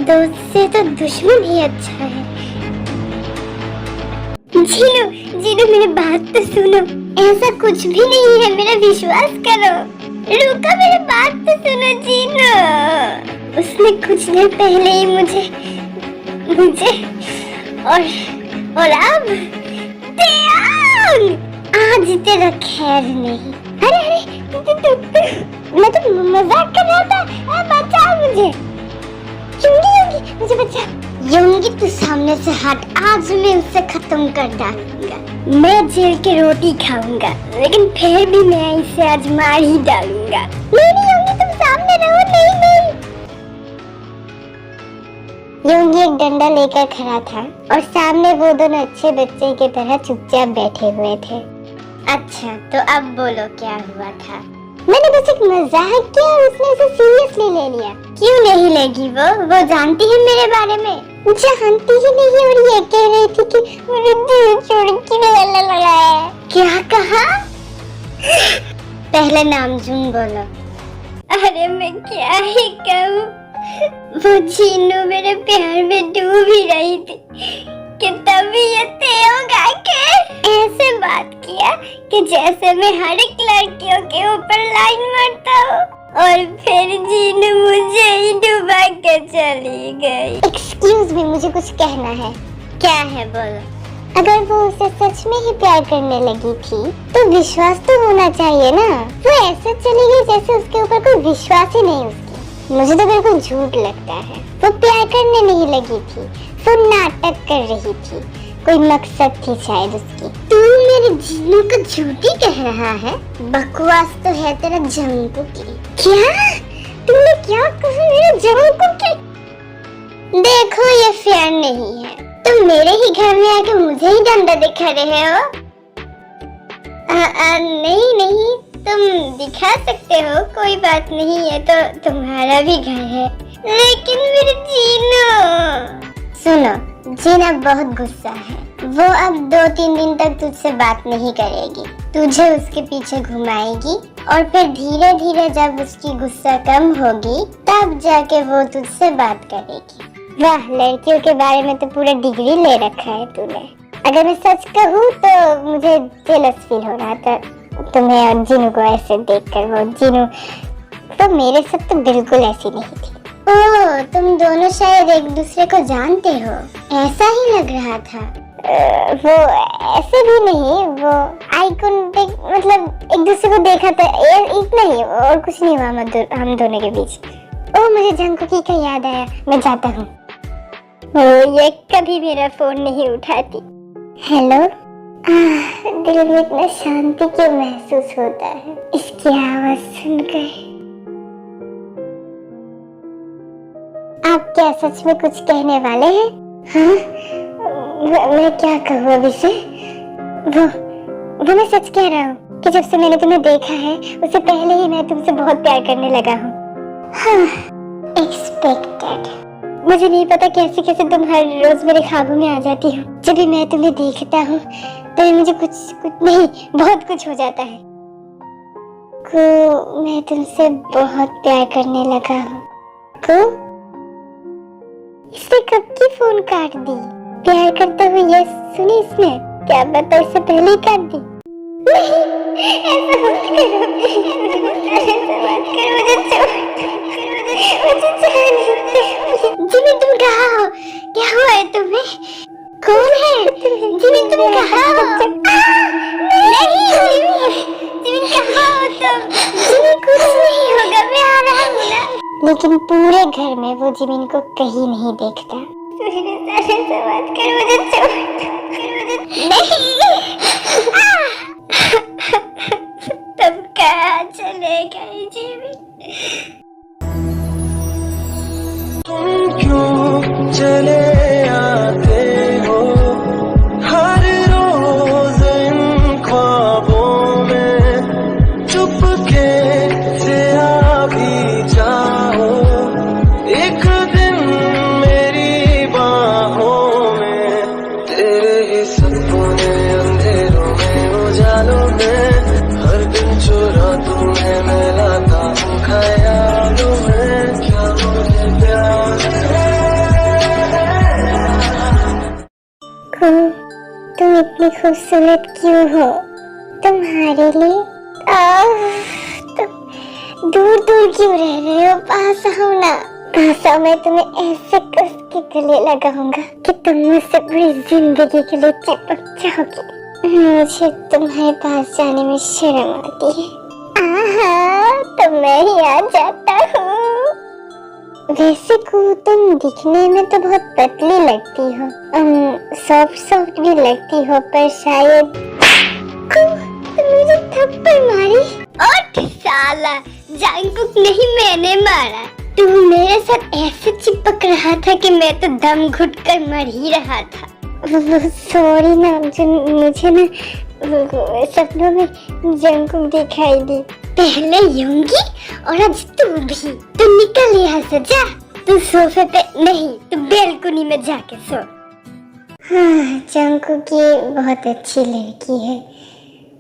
दोस्त से तो दुश्मन ही अच्छा है। जीनू, जीनू मेरी बात तो सुनो, ऐसा कुछ भी नहीं है, मेरा विश्वास करो। रुको, मेरी बात तो सुनो जीनू। उसने कुछ देर पहले ही मुझे और अब आज तेरा खैर नहीं। अरे मैं तो मजाक कर रहा था। बचा मुझे, योंगी मुझे बचा। योंगी तू सामने से हट, आज मैं उसे खत्म कर डालूंगा। मैं जेल की रोटी खाऊंगा, लेकिन फिर भी मैं इसे आज मार ही डालूंगा। नहीं योंगी, तुम सामने रहो। नहीं। योंगी एक डंडा लेकर खड़ा था और सामने वो दोनों अच्छे बच्चे की तरह चुपचाप बैठे हुए थे। अच्छा, तो अब बोलो क्या हुआ था? मैंने बस एक मजाक किया, उसने इसे सीरियसली ले लिया। क्यों नहीं लेगी वो जानती है मेरे बारे में। जानती ही नहीं, और ये कह रही थी कि मुझे दिल छोड़ के है। क्या कहा? पहले नामजूम बोलो। अरे मैं क्या ही कहूँ, वो जीनू मेरे प्यार में डूब ही रही थी कि तभी ये तेओगा के ऐसे बात किया कि जैसे मैं हर एक लड़कियों के ऊपर लाइन मारता हूँ, और फिर जीनू मुझे ही डुबा के चली गई। एक्सक्यूज मी, मुझे कुछ कहना है। क्या है बोलो। अगर वो उसे सच में ही प्यार करने लगी थी तो विश्वास तो होना चाहिए ना। वो ऐसे चली गई जैसे उसके ऊपर कोई विश्वास ही नहीं उसकी। मुझे तो बिल्कुल झूठ लगता है। वो प्यार करने नहीं लगी थी, वो नाटक कर रही थी, कोई मकसद थी शायद उसकी। तू मेरे जीनू को झूठी कह रहा है? बकवास तो है तेरा जंकू की। क्या तुमने क्या कहा? मेरा जंकू की? देखो ये फेयर नहीं है, तुम मेरे ही घर में आके मुझे ही डंडा दिखा रहे हो। नहीं, तुम दिखा सकते हो, कोई बात नहीं है, तो तुम्हारा भी घर है। लेकिन मेरे जीनू, सुनो, जीना बहुत गुस्सा है। वो अब 2-3 दिन तक तुझसे बात नहीं करेगी, तुझे उसके पीछे घुमाएगी, और फिर धीरे धीरे जब उसकी गुस्सा कम होगी तब जाके वो तुझसे बात करेगी। वाह, लड़कियों के बारे में तो पूरा डिग्री ले रखा है तूने। अगर मैं सच कहूँ तो मुझे जेलस फील हो रहा था तुम्हें और जीनू को ऐसे देखकर। वो जीनू तो मेरे साथ तो बिल्कुल ऐसी नहीं थी। ओह, तुम दोनों शायद एक दूसरे को जानते हो, ऐसा ही लग रहा था। वो ऐसे भी नहीं, वो आई कांटेक्ट, मतलब एक दूसरे को देखा था, इतना ही, और कुछ नहीं हुआ हम दोनों के बीच। ओह, मुझे जंकुकी का याद आया, मैं जाता हूँ। ये कभी मेरा फोन नहीं उठाती। हेलो, दिल में इतना शांति क्यों महसूस होता है इसकी आवाज सुनकर। आप क्या सच में कुछ कहने वाले हैं? हाँ, मैं क्या कहूँ अभी से? वो मैं सच कह रहा हूँ कि जब से मैंने तुम्हें देखा है उससे पहले ही मैं तुमसे बहुत प्यार करने लगा हूँ। हाँ, एक्सपेक्टेड। मुझे नहीं पता कैसे तुम हर रोज मेरे ख्वाबों में आ जाती हो। जब भी मैं तुम्हें देखता हूँ तो मुझे कुछ नहीं, बहुत कुछ हो जाता है। मैं तुमसे बहुत प्यार करने लगा हूँ। इसने कब की फोन काट दी? प्यार करते हुए ये सुनी इसने? क्या पता इससे पहले ही काट दी। नहीं, ऐसा मत करो, जिमी तुम कहाँ हो? क्या हुआ है तुम्हें? कौन है? जिमी तुम कहाँ हो? नहीं जिमी कहाँ हो तुम? जिमी कुछ नहीं होगा, मैं आ रहा हूँ ना। लेकिन पूरे घर में वो जिमिन को कहीं नहीं देखता। मेरे सारे से बात कर, मुझे छोड़। नहीं, तुम कहाँ चले गए जिमिन? तुम क्यों चले आते हो हर रोज इन ख्वाबों में? चुपके से आ भी जाओ एक दिन मेरी बाहों में। तेरे ही सपने अंधेरों में उजालों में, हर दिन चुरा तुम्हें मैं लाता हूँ ख्यालों में। क्या मुझे प्यार है? इतनी खूबसूरत क्यों हो? तुम्हारे लिए तुम दूर दूर क्यों रह रहे हो? पास आओ ना, पास आओ। मैं तुम्हें ऐसे कस के गले लगाऊंगा कि तुम मुझसे पूरी जिंदगी के लिए चिपक जाओगी। मुझे तुम्हारे पास जाने में शर्म आती है। तो मैं ही आ जाता हूँ। वैसे को तुम दिखने में तो बहुत पतली लगती हो, सॉफ्ट सॉफ्ट भी लगती हो, पर शायद तुम मुझे थप्पड़ मारी। और साला जंगकुक नहीं, मैंने मारा। तू मेरे साथ ऐसे चिपक रहा था कि मैं तो दम घुट कर मर ही रहा था। सॉरी ना, मुझे ना सपनों में जंगकुक दिखाई दी। पहले यूंगी और अब तू भी। तू निकल यहाँ से, जा। तू सोफे पे नहीं, तू बेलकुनी में जाके सो। हाँ, जंगकुक ये बहुत अच्छी लड़की है,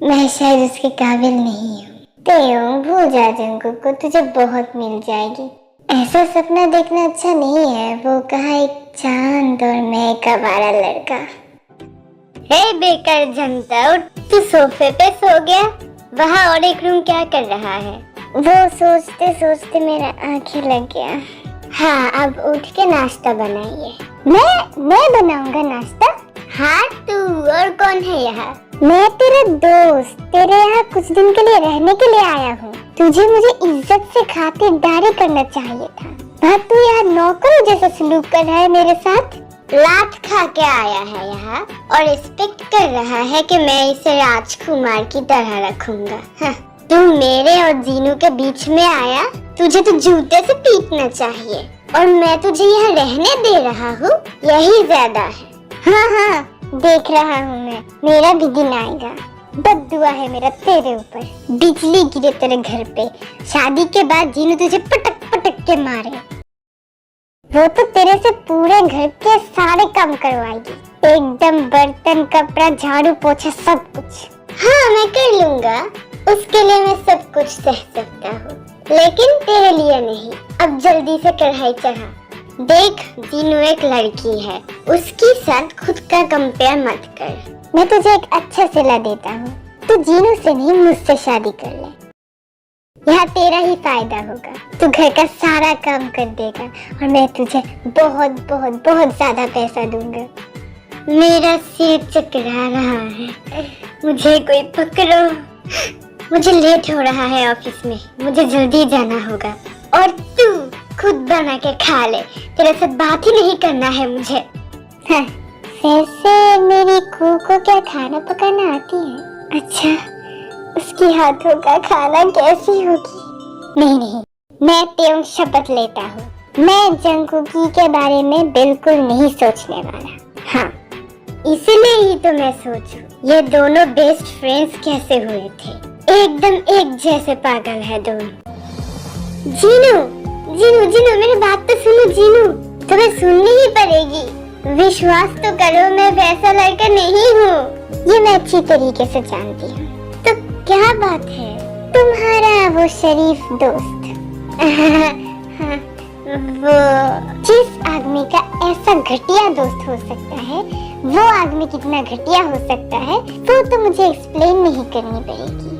मैं शायद उसके काबिल नहीं हूँ। भूल जा जंगकुक को, तुझे बहुत मिल जाएगी। ऐसा सपना देखना अच्छा नहीं है। वो कहा एक चांद और मैं एक आवारा लड़का। हे बेकार जनता, उठ। तू सोफे पे सो गया। वहाँ और एक रूम क्या कर रहा है? वो सोचते सोचते मेरा आंखें लग गया। हाँ, अब उठ के नाश्ता बनाइए। मैं बनाऊंगा नाश्ता? हाँ तू, और कौन है यहाँ? मैं तेरा दोस्त, तेरे यहाँ कुछ दिन के लिए रहने के लिए आया हूँ। तुझे मुझे इज्जत से खातिरदारी करना चाहिए था, पर तू यहाँ नौकर जैसा सलूक कर रहा है मेरे साथ। लात खा के आया है यहाँ और एक्सपेक्ट कर रहा है कि मैं इसे राजकुमार की तरह रखूंगा। हाँ, तू मेरे और जीनू के बीच में आया। तुझे तो जूते से पीटना चाहिए, और मैं तुझे यहाँ रहने दे रहा हूँ, यही ज्यादा है। हाँ, देख रहा हूँ मैं, मेरा भी दिन आएगा। बद्दुआ है मेरा तेरे ऊपर, बिजली गिरे तेरे घर पे। शादी के बाद जीनू तुझे पटक पटक के मारे। वो तो तेरे से पूरे घर के सारे काम करवाएगी, एकदम बर्तन, कपड़ा, झाड़ू, पोछा, सब कुछ। हाँ, मैं कर लूंगा, उसके लिए मैं सब कुछ सह सकता हूँ, लेकिन तेरे लिए नहीं। अब जल्दी से कढ़ाई चढ़ा। देख, जीनू एक लड़की है, उसके साथ खुद का कंपेयर मत कर। मैं तुझे एक अच्छा सलाह देता हूँ, तू जीनू से नहीं, मुझसे शादी कर ले। यहाँ तेरा ही फायदा होगा। तू घर का सारा काम कर देगा और मैं तुझे बहुत बहुत बहुत ज्यादा पैसा दूंगा। मेरा सिर चकरा रहा है, मुझे कोई पकड़ो। मुझे लेट हो रहा है ऑफिस में, मुझे जल्दी जाना होगा। और तू खुद बना के खा ले, तेरे से बात ही नहीं करना है मुझे। हाँ, वैसे मेरी कू को क्या खाना पकाना आती है? अच्छा, उसकी हाथों का खाना कैसी होगी? नहीं, मैं तेरे शपथ लेता हूँ, मैं जंगकुकी के बारे में बिल्कुल नहीं सोचने वाला। हाँ, इसलिए ही तो मैं सोचूं, ये दोनों बेस्ट फ्रेंड्स कैसे हुए थे? एकदम एक जैसे पागल है दोनों। जीनू, मेरी बात तो सुनो। जीनू, तुम्हें सुननी ही पड़ेगी। विश्वास तो करो, मैं वैसा लड़का नहीं हूँ, ये मैं अच्छी तरीके से जानती हूँ। तो क्या बात है? तुम्हारा वो शरीफ दोस्त वो जिस आदमी का ऐसा घटिया दोस्त हो सकता है, वो आदमी कितना घटिया हो सकता है वो तो मुझे एक्सप्लेन नहीं करनी पड़ेगी।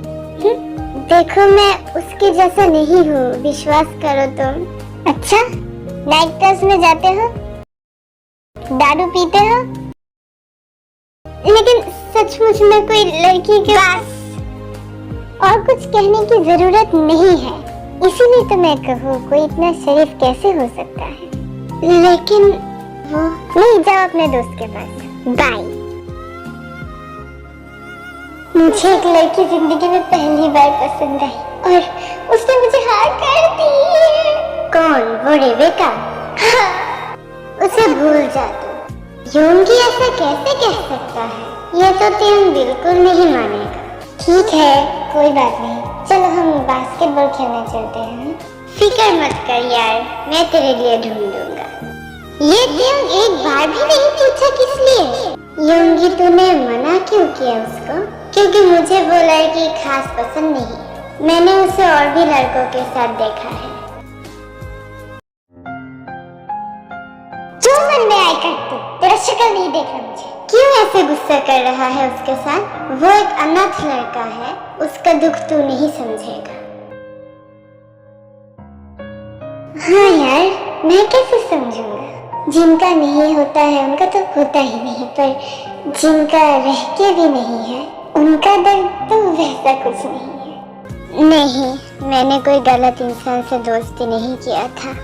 देखो, मैं उसके जैसा नहीं हूँ, विश्वास करो तुम। अच्छा, नाइट क्लब्स में जाते हो, दारू पीते हो, लेकिन सचमुच में कोई लड़की के पास और कुछ कहने की जरूरत नहीं है। इसीलिए तो मैं कहूँ, कोई इतना शरीफ कैसे हो सकता है? लेकिन वो नहीं, जाओ अपने दोस्त के पास, बाय। मुझे एक लड़की जिंदगी में पहली बार पसंद आई और उसने मुझे हार कर दी। कौन? वो रेबेका? हाँ, उसे भूल जा तू। यूंगी ऐसा कैसे कह सकता है? ये तो तुम बिल्कुल नहीं मानेगा। ठीक है, कोई बात नहीं, चलो हम बास्केटबॉल खेलने चलते हैं। फिक्र मत कर यार, मैं तेरे लिए ढूंढ दूंगा। ये तुम एक बार भी नहीं पूछा किस लिए? यूंगी, तूने मना क्यों किया उसको? क्योंकि मुझे वो लड़की खास पसंद नहीं, मैंने उसे और भी लड़कों के साथ देखा है। जो मन में आए कर तू, तेरा शक्ल नहीं देखना मुझे। क्यों ऐसे गुस्सा कर रहा है उसके साथ? वो एक अनाथ लड़का है, उसका दुख तू नहीं समझेगा। हाँ यार, मैं कैसे समझूंगा? जिनका नहीं होता है उनका तो होता ही नहीं, पर जिनका रह के भी नहीं है उनका दर्द तो वैसा कुछ नहीं है। नहीं, मैंने कोई गलत इंसान से दोस्ती नहीं किया था।